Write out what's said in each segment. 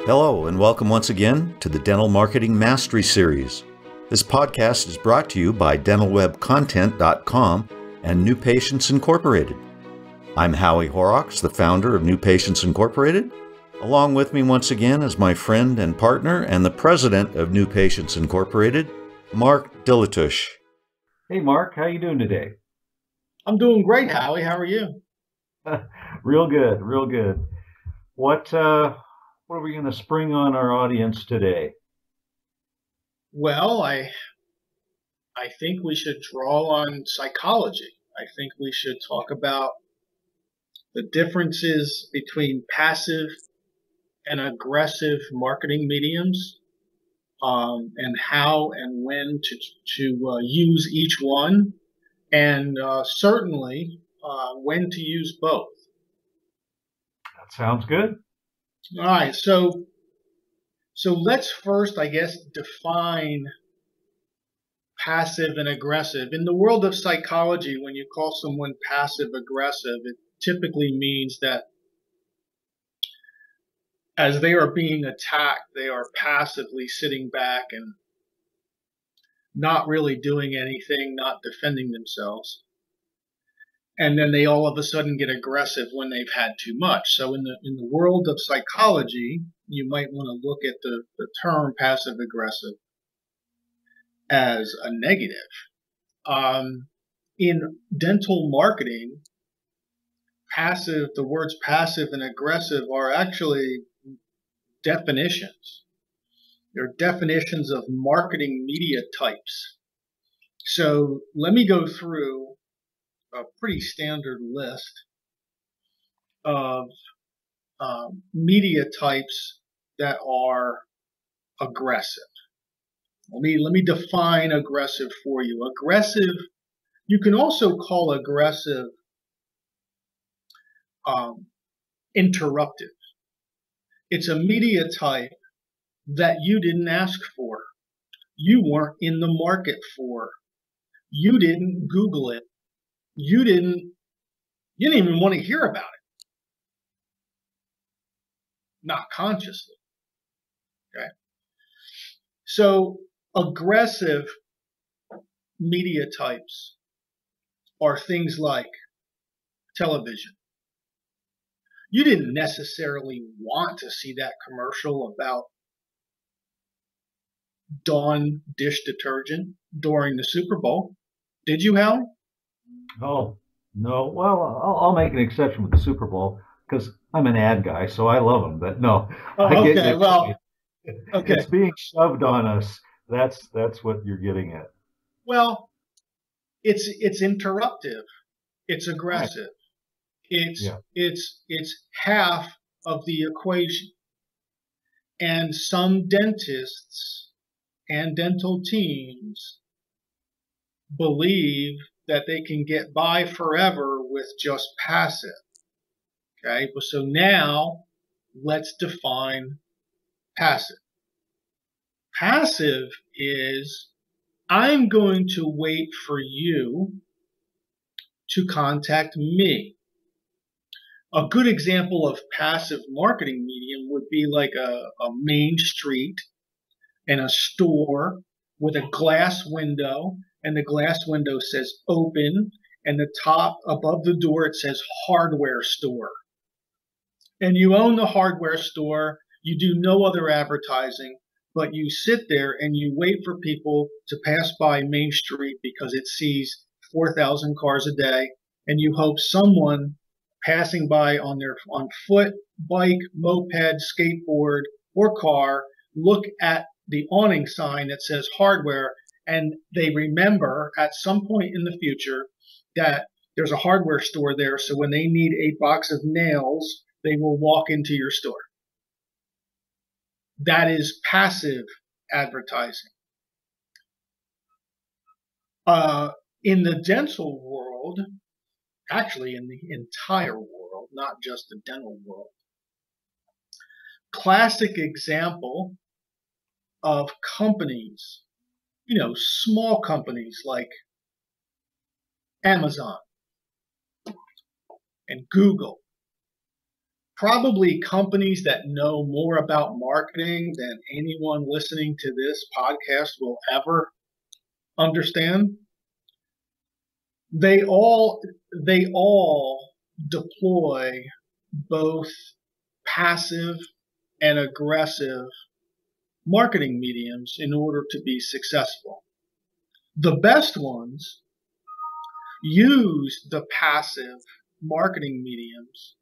Hello, and welcome once again to the Dental Marketing Mastery Series. This podcast is brought to you by dentalwebcontent.com and New Patients Incorporated. I'm Howie Horrocks, the founder of New Patients Incorporated. Along with me once again is my friend and partner and the president of New Patients Incorporated, Mark Dilatush. Hey, Mark, how you doing today? I'm doing great, Howie. How are you? Real good, real good. What are we going to spring on our audience today? Well, I think we should draw on psychology. I think we should talk about the differences between passive and aggressive marketing mediums, and how and when to use each one, and certainly when to use both. That sounds good. All right, so let's first, I guess, define passive and aggressive. In the world of psychology, when you call someone passive aggressive, it typically means that as they are being attacked, they are passively sitting back and not really doing anything, not defending themselves. And then they all of a sudden get aggressive when they've had too much. So in the world of psychology, you might want to look at the term passive aggressive as a negative. In dental marketing, the words passive and aggressive are actually definitions. They're definitions of marketing media types. So let me go through a pretty standard list of media types that are aggressive. Let me define aggressive for you. Aggressive, you can also call aggressive interruptive. It's a media type that you didn't ask for. You weren't in the market for. You didn't Google it. You didn't even want to hear about it. Not consciously. Okay. So aggressive media types are things like television. You didn't necessarily want to see that commercial about Dawn dish detergent during the Super Bowl. Did you, Howie? Oh, no. Well, I'll make an exception with the Super Bowl because I'm an ad guy, so I love them. But no, I okay. get Well, okay. It's being shoved on us. That's what you're getting at. Well, it's interruptive. It's aggressive. Right. It's half of the equation. And some dentists and dental teams believe that they can get by forever with just passive. Okay, so now let's define passive. Passive is, I'm going to wait for you to contact me. A good example of passive marketing medium would be like a main street and a store with a glass window, and the glass window says open, and the top above the door it says hardware store. And you own the hardware store, you do no other advertising, but you sit there and you wait for people to pass by Main Street because it sees 4,000 cars a day, and you hope someone passing by on foot, bike, moped, skateboard, or car look at the awning sign that says hardware, and they remember at some point in the future that there's a hardware store there, so when they need a box of nails, they will walk into your store. That is passive advertising. In the dental world, actually in the entire world, not just the dental world, classic example of companies, small companies like Amazon and Google Probably companies that know more about marketing than anyone listening to this podcast will ever understand. They all deploy both passive and aggressive marketing mediums in order to be successful. The best ones use the passive marketing mediums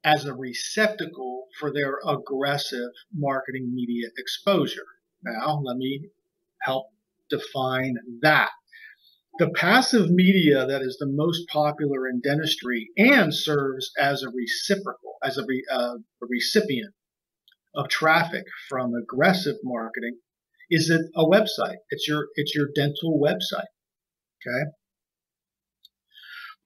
as a receptacle for their aggressive marketing media exposure. Now, let me help define that. The passive media that is the most popular in dentistry and serves as a reciprocal, as a recipient of traffic from aggressive marketing is a website. It's your dental website. Okay.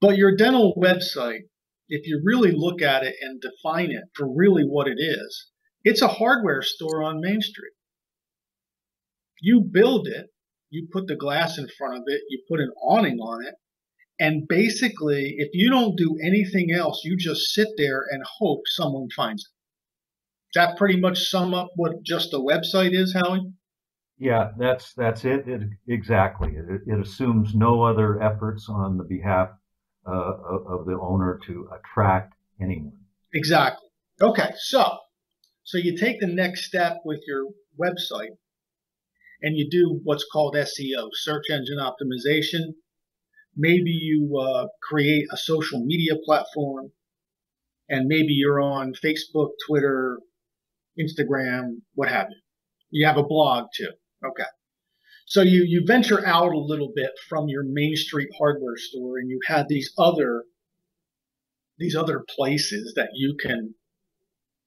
But your dental website, if you really look at it and define it for really what it is, it's a hardware store on Main Street. You build it, you put the glass in front of it, you put an awning on it, and basically, if you don't do anything else, you just sit there and hope someone finds it. Does that pretty much sum up what just a website is, Howie? Yeah, that's it. Exactly. It assumes no other efforts on the behalf of the owner to attract anyone. Exactly. Okay, so you take the next step with your website and you do what's called SEO, search engine optimization. Maybe you create a social media platform, and maybe you're on Facebook, Twitter, Instagram, what have you. You have a blog too. Okay. So you venture out a little bit from your Main Street hardware store, and you have these other places that you can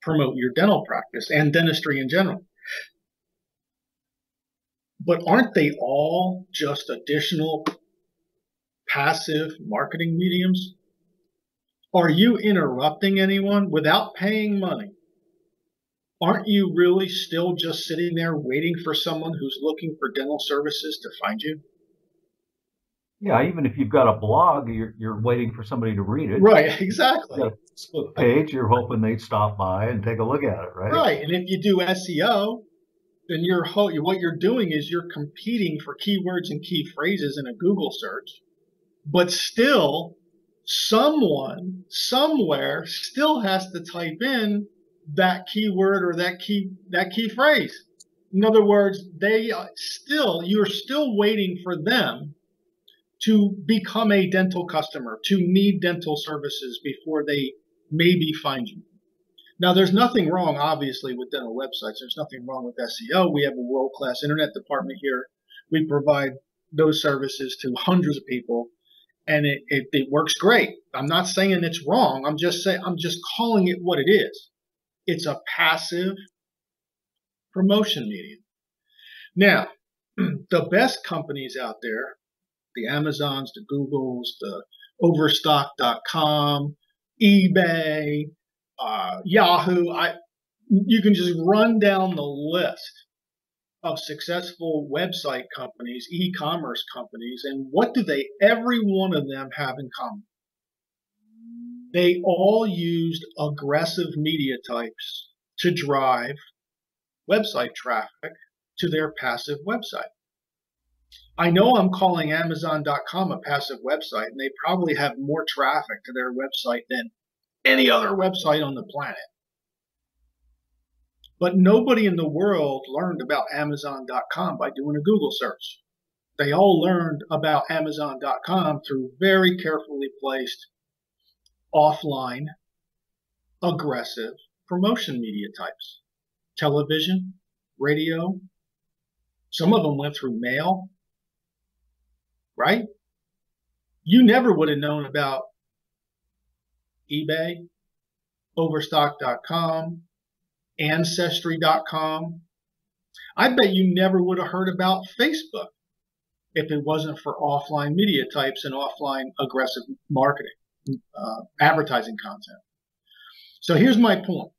promote your dental practice and dentistry in general. But aren't they all just additional passive marketing mediums? Are you interrupting anyone without paying money? Aren't you really still just sitting there waiting for someone who's looking for dental services to find you? Yeah, even if you've got a blog, you're waiting for somebody to read it. Right, exactly. You've got a Facebook page, you're hoping they'd stop by and take a look at it, right? Right, and if you do SEO, then what you're doing is you're competing for keywords and key phrases in a Google search, but still someone somewhere still has to type in that keyword or that key phrase. In other words, you're still waiting for them to become a dental customer, to need dental services before they maybe find you. Now, there's nothing wrong, obviously, with dental websites. There's nothing wrong with SEO. We have a world-class internet department here. We provide those services to hundreds of people, and it works great. I'm not saying it's wrong. I'm just calling it what it is. It's a passive promotion medium. Now, the best companies out there, the Amazons, the Googles, the Overstock.com, eBay, Yahoo, you can just run down the list of successful website companies, e-commerce companies, and what do every one of them have in common? They all used aggressive media types to drive website traffic to their passive website. I know I'm calling Amazon.com a passive website, and they probably have more traffic to their website than any other website on the planet. But nobody in the world learned about Amazon.com by doing a Google search. They all learned about Amazon.com through very carefully placed offline, aggressive promotion media types. Television, radio. Some of them went through mail, right? You never would have known about eBay, Overstock.com, Ancestry.com. I bet you never would have heard about Facebook if it wasn't for offline media types and offline aggressive marketing, advertising content. So here's my point.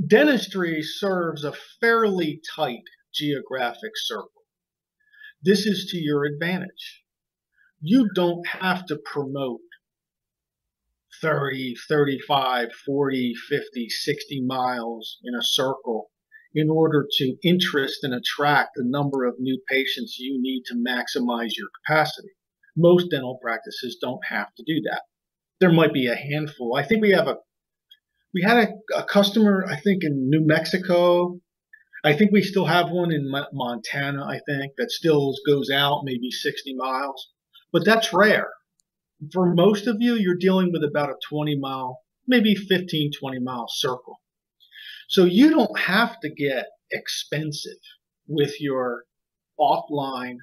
Dentistry serves a fairly tight geographic circle. This is to your advantage. You don't have to promote 30, 35, 40, 50, 60 miles in a circle in order to interest and attract the number of new patients you need to maximize your capacity. Most dental practices don't have to do that. There might be a handful. I think we had a customer, I think in New Mexico. I think we still have one in Montana, I think, that still goes out maybe 60 miles. But that's rare. For most of you, you're dealing with about a 20-mile, maybe 15, 20-mile circle. So you don't have to get expensive with your offline,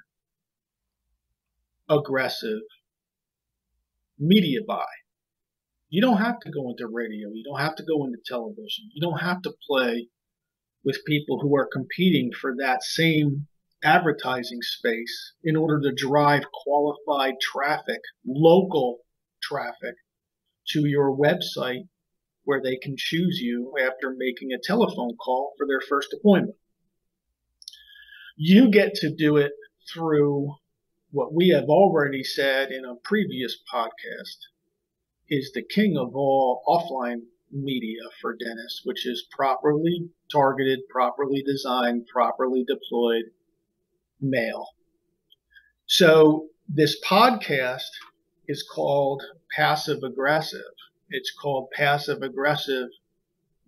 aggressive media buy. You don't have to go into radio. You don't have to go into television. You don't have to play with people who are competing for that same advertising space in order to drive qualified traffic, local traffic, to your website where they can choose you after making a telephone call for their first appointment. You get to do it through what we have already said in a previous podcast is the king of all offline media for dentists, which is properly targeted, properly designed, properly deployed mail. So this podcast is called Passive Aggressive. It's called Passive Aggressive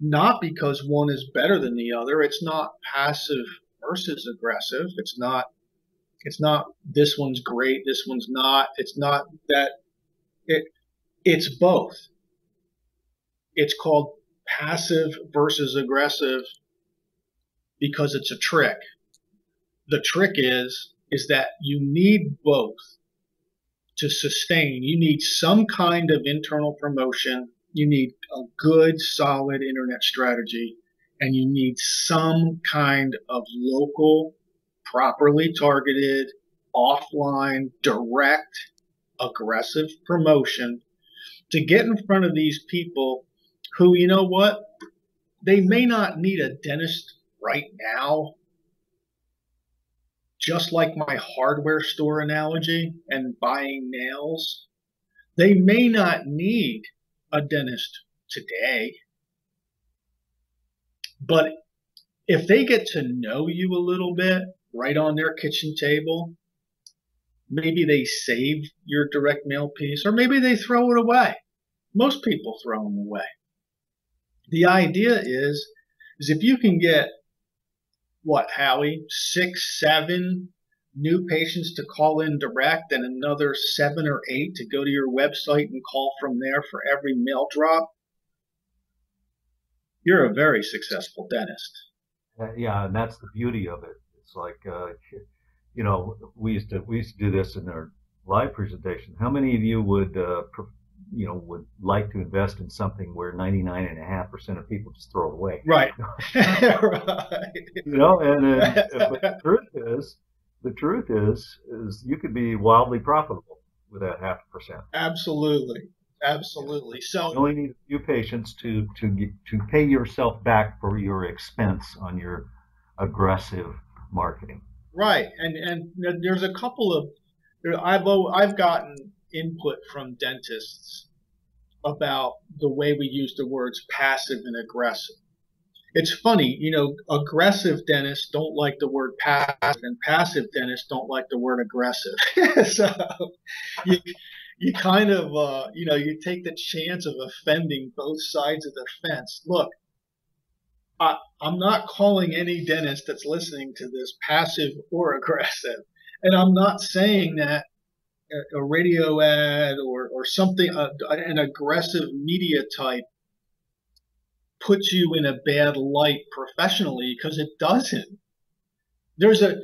not because one is better than the other. It's not passive versus aggressive. It's not this one's great, this one's not. It's not that. It's both. It's called passive versus aggressive because it's a trick. The trick is that you need both to sustain. You need some kind of internal promotion. You need a good, solid internet strategy, and you need some kind of local, properly targeted, offline, direct, aggressive promotion to get in front of these people who, you know what, they may not need a dentist right now. Just like my hardware store analogy and buying nails, they may not need a dentist today. But if they get to know you a little bit right on their kitchen table, maybe they save your direct mail piece, or maybe they throw it away. Most people throw them away. The idea is if you can get, what, Howie, 6, 7 new patients to call in direct and another 7 or 8 to go to your website and call from there for every mail drop, you're a very successful dentist. Yeah, and that's the beauty of it. It's like, you know, we used to do this in our live presentation. How many of you would like to invest in something where 99.5% of people just throw it away? Right. Right. You know, and but the truth is you could be wildly profitable with that 0.5%. Absolutely. So you only need a few patients to pay yourself back for your expense on your aggressive marketing. Right, and there's a couple of I've gotten input from dentists about the way we use the words passive and aggressive. It's funny, you know, aggressive dentists don't like the word passive, and passive dentists don't like the word aggressive. So you kind of, you take the chance of offending both sides of the fence. Look, I'm not calling any dentist that's listening to this passive or aggressive. And I'm not saying that a radio ad or something, an aggressive media type puts you in a bad light professionally, because it doesn't. There's a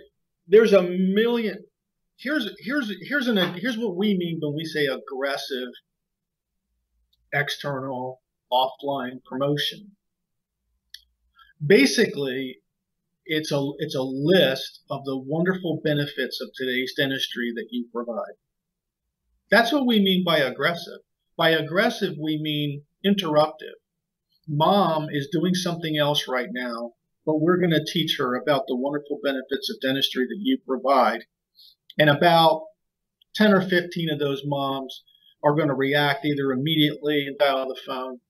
million. Here's what we mean when we say aggressive external offline promotion. Basically, it's a list of the wonderful benefits of today's dentistry that you provide. That's what we mean by aggressive. By aggressive, we mean interruptive. Mom is doing something else right now, but we're going to teach her about the wonderful benefits of dentistry that you provide. And about 10 or 15 of those moms are going to react either immediately and dial the phone,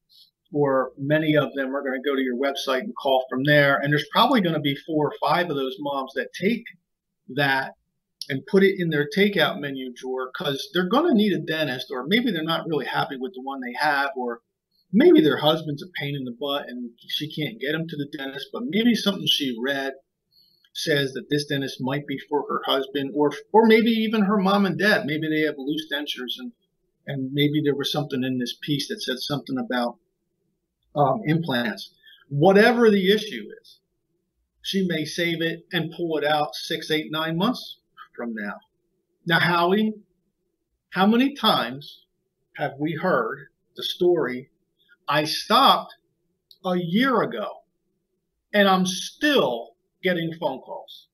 or many of them are going to go to your website and call from there. And there's probably going to be 4 or 5 of those moms that take that and put it in their takeout menu drawer because they're going to need a dentist, or maybe they're not really happy with the one they have, or maybe their husband's a pain in the butt and she can't get him to the dentist, but maybe something she read says that this dentist might be for her husband, or maybe even her mom and dad. Maybe they have loose dentures, and maybe there was something in this piece that said something about implants. Whatever the issue is, she may save it and pull it out 6, 8, 9 months from now. Now, Howie, how many times have we heard the story, I stopped a year ago and I'm still getting phone calls?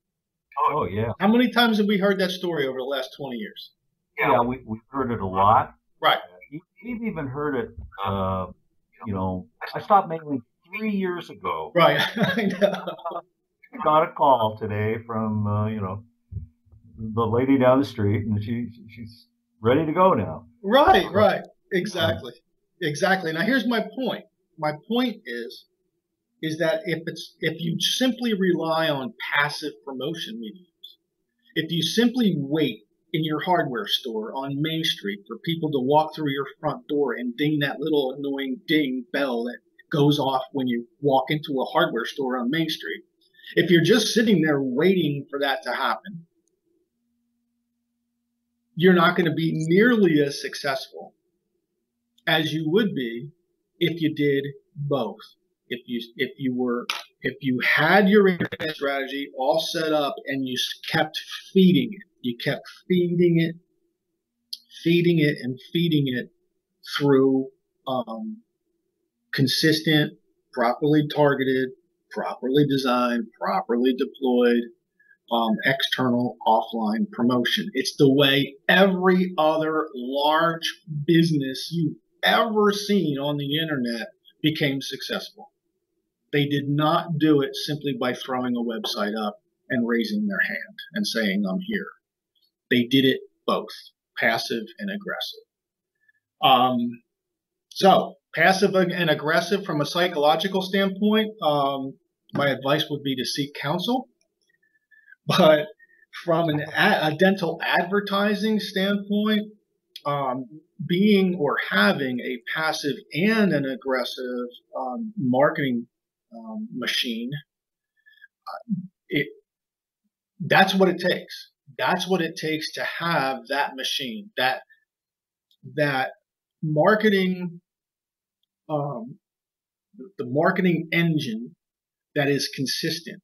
Oh, yeah. How many times have we heard that story over the last 20 years? Yeah, we've heard it a lot. Right. We've even heard it, I stopped mainly 3 years ago. Right. I know. Got a call today from, the lady down the street, and she's ready to go now. Right. Exactly. Now, here's my point. My point is that if you simply rely on passive promotion mediums, if you simply wait in your hardware store on Main Street for people to walk through your front door and ding that little annoying ding bell that goes off when you walk into a hardware store on Main Street, if you're just sitting there waiting for that to happen, you're not going to be nearly as successful as you would be if you did both. If you had your internet strategy all set up and you kept feeding it, feeding it through consistent, properly targeted, properly designed, properly deployed external offline promotion. It's the way every other large business you've ever seen on the internet became successful. They did not do it simply by throwing a website up and raising their hand and saying, I'm here. They did it both, passive and aggressive. So passive and aggressive from a psychological standpoint, my advice would be to seek counsel. But from a dental advertising standpoint, being or having a passive and an aggressive marketing machine, that's what it takes. That's what it takes to have that machine, that marketing, the marketing engine that is consistent,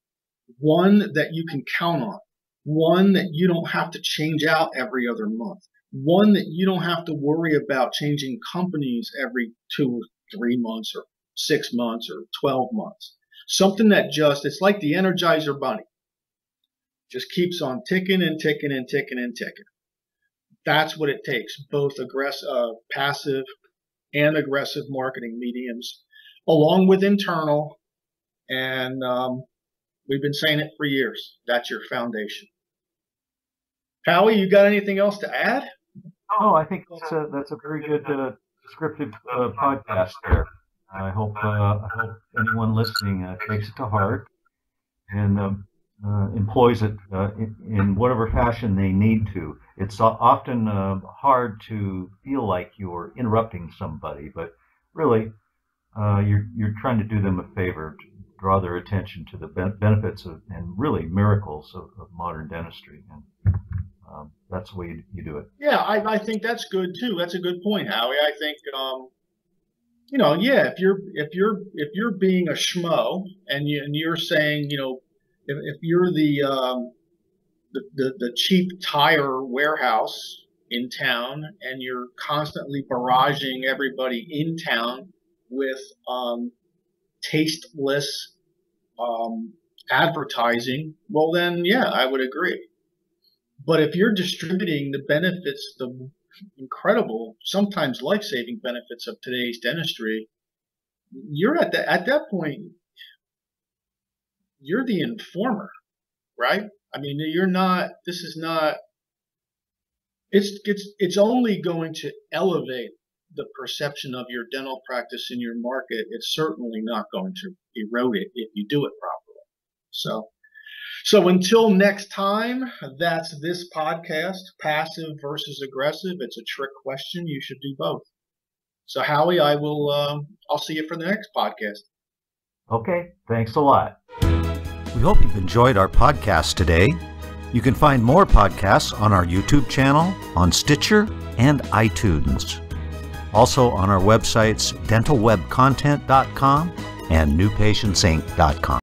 one that you can count on, one that you don't have to change out every other month, one that you don't have to worry about changing companies every 2 or 3 months or 6 months or 12 months. Something that it's like the Energizer Bunny. Just keeps on ticking and ticking and ticking and ticking. That's what it takes, both passive and aggressive marketing mediums, along with internal. And we've been saying it for years. That's your foundation. Howie, you got anything else to add? Oh, I think that's a very good descriptive podcast there. I hope anyone listening takes it to heart and employs it in whatever fashion they need to. It's often hard to feel like you're interrupting somebody, but really you're trying to do them a favor, to draw their attention to the benefits of, and really miracles of modern dentistry. And that's the way you do it. Yeah, I think that's good too. That's a good point, Howie. I think if you're being a schmo and you're saying, if you're the cheap tire warehouse in town and you're constantly barraging everybody in town with tasteless advertising, well then, yeah, I would agree. But if you're distributing the benefits, the incredible, sometimes life-saving benefits of today's dentistry, you're at that point, you're the informer, right? I mean, it's only going to elevate the perception of your dental practice in your market. It's certainly not going to erode it if you do it properly. So until next time, that's this podcast, passive versus aggressive. It's a trick question. You should do both. So Howie, I'll see you for the next podcast. Okay, thanks a lot. We hope you've enjoyed our podcast today. You can find more podcasts on our YouTube channel, on Stitcher, and iTunes. Also on our websites dentalwebcontent.com and newpatientsinc.com.